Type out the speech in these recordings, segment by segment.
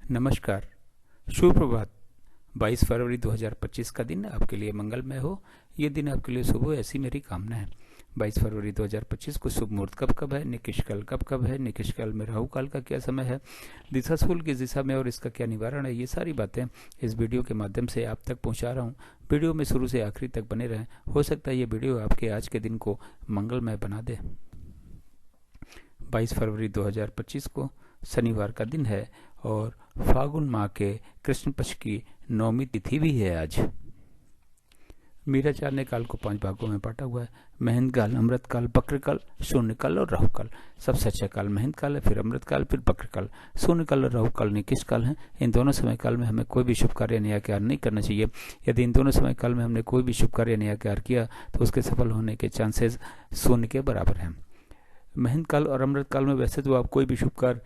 नमस्कार, शुभ प्रभात। 22 फरवरी 2025 का दिन आपके लिए मंगलमय हो। ये दिन आपके लिए शुभ हो, ऐसी मेरी कामना है। 22 फरवरी 2025 को शुभ मुहूर्त कब कब है, निकिष काल कब कब है, निकिष काल में राहु काल का क्या समय है, दिशा सूल किस दिशा में और इसका क्या निवारण है, ये सारी बातें इस वीडियो के माध्यम से आप तक पहुंचा रहा हूं। वीडियो में शुरू से आखिरी तक बने रहें। हो सकता है ये वीडियो आपके आज के दिन को मंगलमय बना दे। 22 फरवरी 2025 को शनिवार का दिन है और फागुन माह के कृष्ण पक्ष की नौमी तिथि भी है आज। मीराचार ने काल को 5 भागों में बांटा हुआ है। महंत काल, अमृत काल, बक्र काल, शून्य काल और राहु काल। सबसे अच्छा काल महंत काल है, फिर अमृत काल, फिर बक्र काल। शून्य काल और राहु काल निकिष काल है। इन दोनों समय काल में हमें कोई भी शुभ कार्य नया कार्य नहीं करना चाहिए। यदि इन दोनों समय काल में हमने कोई भी शुभ कार्य नया कार्य किया तो उसके सफल होने के चांसेस शून्य के बराबर हैं। महंत काल और अमृत काल में वैसे तो आप कोई भी शुभ कार्य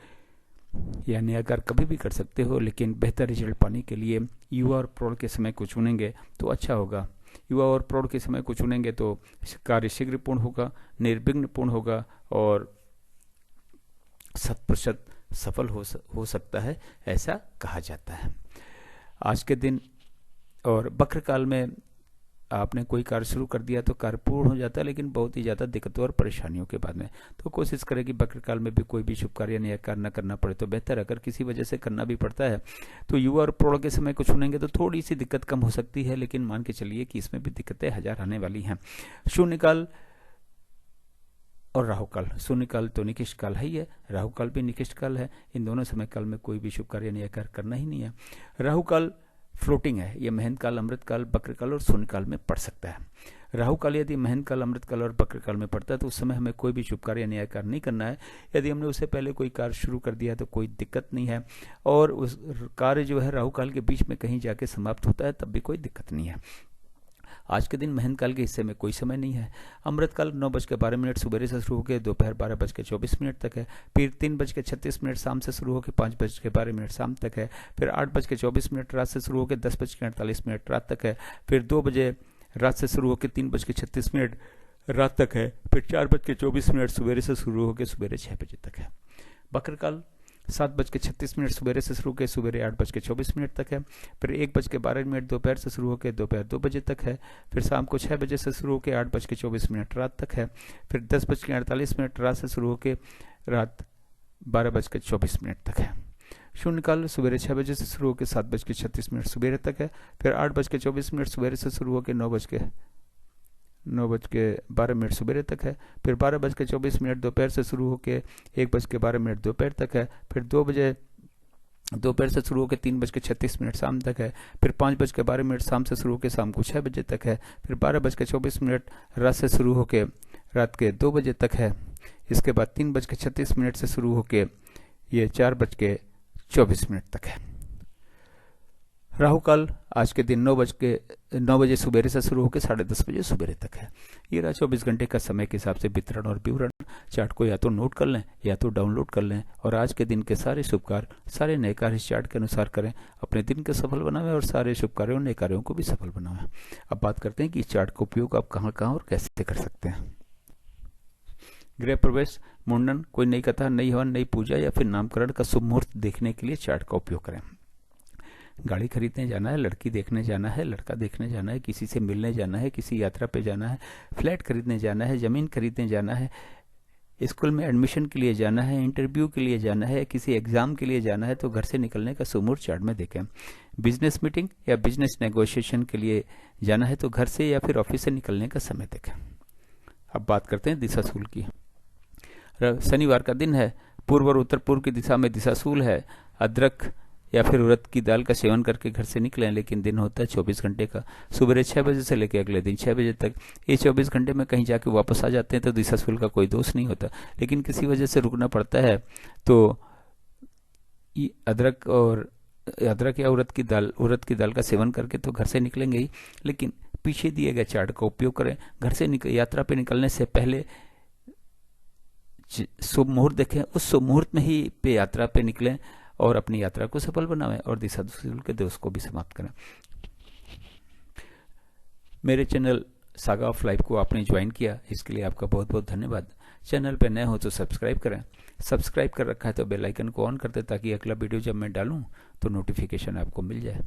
या नया कार्य कभी भी कर सकते हो, लेकिन बेहतर रिजल्ट पाने के लिए युवा और प्रौढ़ के समय को चुनेंगे तो अच्छा होगा। युवा और प्रौढ़ के समय को चुनेंगे तो कार्य शीघ्र पूर्ण होगा, निर्विघ्न पूर्ण होगा और 100% सफल हो सकता है, ऐसा कहा जाता है। आज के दिन और बक्र काल में आपने कोई कार्य शुरू कर दिया तो कार्य पूर्ण हो जाता है, लेकिन बहुत ही ज़्यादा दिक्कतों और परेशानियों के बाद में। तो कोशिश करें कि बक्र काल में भी कोई भी शुभ कार्य नया कार्य न करना पड़े तो बेहतर। अगर किसी वजह से करना भी पड़ता है तो युवा और प्रौढ़ के समय को चुनेंगे तो थोड़ी सी दिक्कत कम हो सकती है, लेकिन मान के चलिए कि इसमें भी दिक्कतें हजार आने वाली हैं। शून्यकाल और राहु काल, शून्य काल तो निकिष काल है ही है, राहु काल भी निकिष काल है। इन दोनों समय काल में कोई भी शुभ कार्य नया कार्य करना ही नहीं है। राहु काल फ्लोटिंग है, ये महंत काल, अमृत काल, बक्र काल और शून्य काल में पड़ सकता है। राहु काल यदि महंत काल, अमृत काल और बक्र काल में पड़ता है तो उस समय हमें कोई भी शुभ कार्य नया कार्य नहीं करना है। यदि हमने उससे पहले कोई कार्य शुरू कर दिया तो कोई दिक्कत नहीं है, और उस कार्य जो है राहु काल के बीच में कहीं जाके समाप्त होता है तब भी कोई दिक्कत नहीं है। आज के दिन महंत काल के हिस्से में कोई समय नहीं है। अमृत काल 9:12 सुबह से शुरू होकर दोपहर 12:24 तक है। फिर 3:36 शाम से शुरू होकर 5:12 शाम तक है। फिर 8:24 रात से शुरू होकर 10:48 रात तक है। फिर 2 बजे रात से शुरू होकर 3:36 रात तक है। फिर 4:24 सवेरे से शुरू होकर सवेरे 6 बजे तक है। बक्र काल 7:36 सवेरे से शुरू होकर सवेरे 8:24 तक है। फिर 1:12 दोपहर से शुरू होकर दोपहर 2 बजे तक है। फिर शाम को 6 बजे से शुरू होकर 8:24 रात तक है। फिर 10:48 रात से शुरू होकर रात 12:24 तक है। शून्यकाल सवेरे 6 बजे से शुरू होकर 7:36 सवेरे तक है। फिर 8:24 सवेरे से शुरू होकर 9:12 सवेरे तक है। फिर 12:24 दोपहर से शुरू होकर 1:12 दोपहर तक है। फिर 2 बजे दोपहर से शुरू होकर 3:36 शाम तक है। फिर 5:12 शाम से शुरू होकर शाम को 6 बजे तक है। फिर 12:24 रात से शुरू होकर रात के 2 बजे तक है। इसके बाद 3:36 से शुरू होकर ये 4:24 तक है। राहु काल आज के दिन 9 बजे सुबेरे से शुरू होकर 10:30 बजे सुबेरे तक है। ये रहा 24 घंटे का समय के हिसाब से वितरण और विवरण। चार्ट को या तो नोट कर लें या तो डाउनलोड कर लें और आज के दिन के सारे शुभ कार्य, सारे नए कार्य इस चार्ट के अनुसार करें। अपने दिन के सफल बनावें और सारे शुभ कार्यों, नए कार्यों को भी सफल बनावें। अब बात करते हैं कि इस चार्ट का उपयोग आप कहाँ कहाँ और कैसे कर सकते हैं। गृह प्रवेश, मुंडन, कोई नई कथा, नई हवन, नई पूजा या फिर नामकरण का शुभ मुहूर्त देखने के लिए चार्ट का उपयोग करें। गाड़ी खरीदने जाना है, लड़की देखने जाना है, लड़का देखने जाना है, किसी से मिलने जाना है, किसी यात्रा पे जाना है, फ्लैट खरीदने जाना है, जमीन खरीदने जाना है, स्कूल में एडमिशन के लिए जाना है, इंटरव्यू के लिए जाना है, किसी एग्जाम के लिए जाना है तो घर से निकलने का शुभ मुहूर्त चार्ट में देखें। बिजनेस मीटिंग या बिजनेस नेगोशिएशन के लिए जाना है तो घर से या फिर ऑफिस से निकलने का समय देखें। अब बात करते हैं दिशाशूल की। शनिवार का दिन है, पूर्व और उत्तर पूर्व की दिशा में दिशाशूल है। अदरक या फिर उड़द की दाल का सेवन करके घर से निकलें, लेकिन दिन होता है 24 घंटे का, सुबह 6 बजे से लेकर अगले दिन 6 बजे तक। ये 24 घंटे में कहीं जाके वापस आ जाते हैं तो दिशाशूल का कोई दोष नहीं होता, लेकिन किसी वजह से रुकना पड़ता है तो अदरक या उड़द की दाल का सेवन करके तो घर से निकलेंगे ही, लेकिन पीछे दिए गए चार्ट का उपयोग करें। घर से यात्रा पे निकलने से पहले शुभ मुहूर्त देखें, उस शुभ मुहूर्त में ही पे यात्रा पे निकलें और अपनी यात्रा को सफल बनावें और दिशाशूल के दोष को भी समाप्त करें। मेरे चैनल सागा ऑफ लाइफ को आपने ज्वाइन किया, इसके लिए आपका बहुत बहुत धन्यवाद। चैनल पे नए हो तो सब्सक्राइब करें, सब्सक्राइब कर रखा है तो बेल आइकन को ऑन कर दे, ताकि अगला वीडियो जब मैं डालूं तो नोटिफिकेशन आपको मिल जाए।